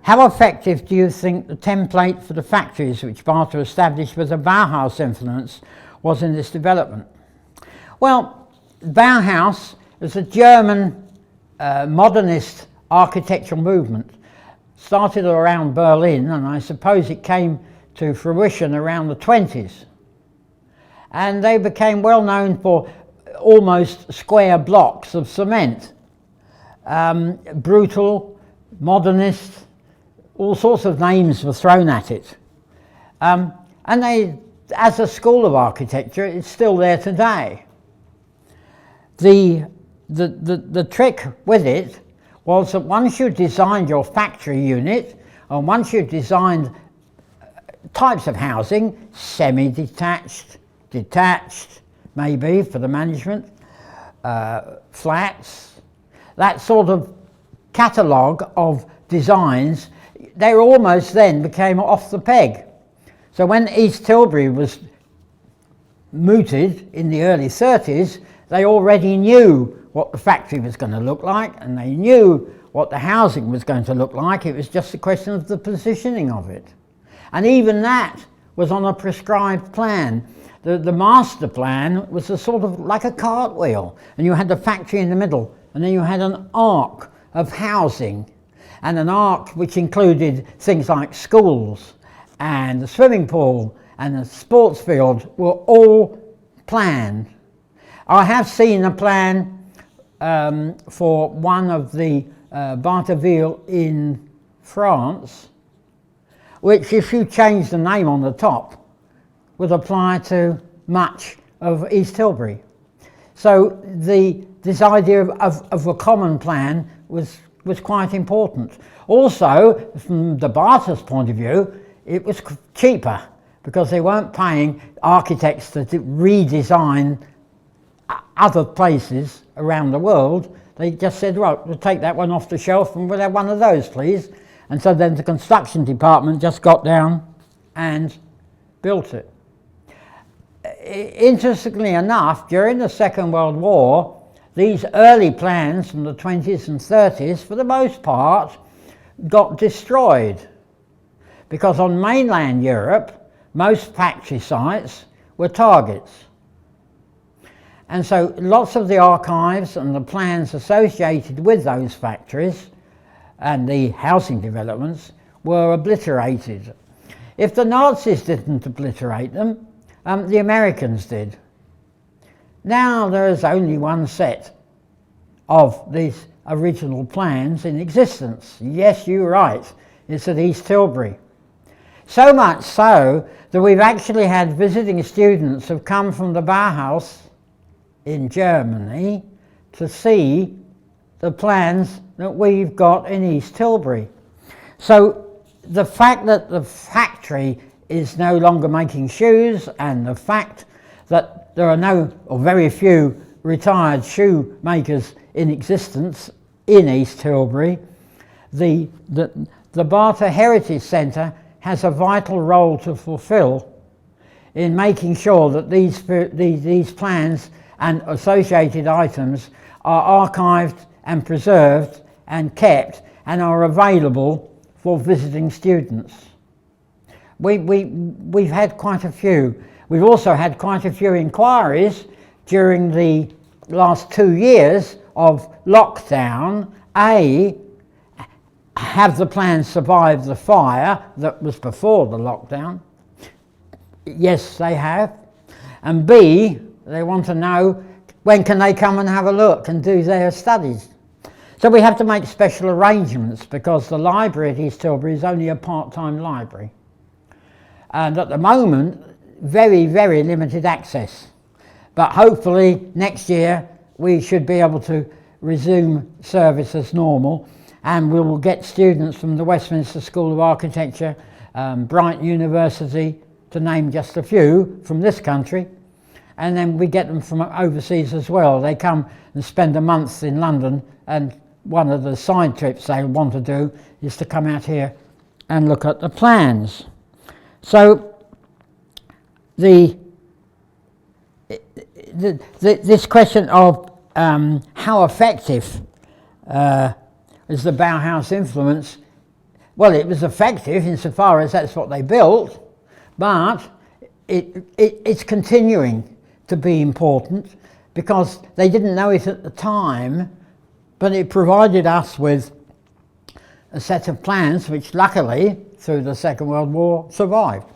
How effective do you think the template for the factories which Bata established with the Bauhaus influence was in this development? Well, Bauhaus is a German modernist architectural movement. Started around Berlin, and I suppose it came to fruition around the 20s. And they became well known for almost square blocks of cement. Brutal, modernist, all sorts of names were thrown at it. And they, as a school of architecture, it's still there today. The trick with it was that once you designed your factory unit, and once you designed types of housing, semi-detached, detached, maybe for the management, flats, that sort of catalogue of designs, they almost then became off the peg. So when East Tilbury was mooted in the early 30s, they already knew what the factory was going to look like, and they knew what the housing was going to look like. It was just a question of the positioning of it. And even that was on a prescribed plan. The master plan was a sort of like a cartwheel, and you had the factory in the middle, and then you had an arc of housing, and an arc which included things like schools and the swimming pool and the sports field were all planned. I have seen a plan for one of the Bata Ville in France, which, if you change the name on the top, would apply to much of East Tilbury. So this idea of a common plan was quite important. Also, from the Bata's point of view, it was cheaper because they weren't paying architects to redesign other places around the world. They just said, right, we'll take that one off the shelf and we'll have one of those, please. And so then the construction department just got down and built it. Interestingly enough, during the Second World War, these early plans from the 20s and 30s, for the most part, got destroyed. Because on mainland Europe, most factory sites were targets. And so lots of the archives and the plans associated with those factories and the housing developments were obliterated. If the Nazis didn't obliterate them, the Americans did. Now there is only one set of these original plans in existence. Yes, you're right, it's at East Tilbury. So much so that we've actually had visiting students who've come from the Bauhaus in Germany to see the plans that we've got in East Tilbury. So the fact that the factory is no longer making shoes, and the fact that there are no or very few retired shoemakers in existence in East Tilbury, the Bata Heritage Centre has a vital role to fulfil in making sure that these plans and associated items are archived and preserved and kept and are available for visiting students. We've had quite a few. We've also had quite a few inquiries during the last 2 years of lockdown. Have the plans survived the fire that was before the lockdown? Yes, they have. And B, they want to know when can they come and have a look and do their studies. So we have to make special arrangements because the library at East Tilbury is only a part-time library. And at the moment, very, very limited access. But hopefully next year we should be able to resume service as normal, and we will get students from the Westminster School of Architecture, Brighton University, to name just a few, from this country, and then we get them from overseas as well. They come and spend a month in London, and one of the side trips they want to do is to come out here and look at the plans. So this question of how effective is the Bauhaus influence Well, it was effective insofar as that's what they built, but it's continuing to be important because they didn't know it at the time, but it provided us with a set of plans which luckily, through the Second World War, survived.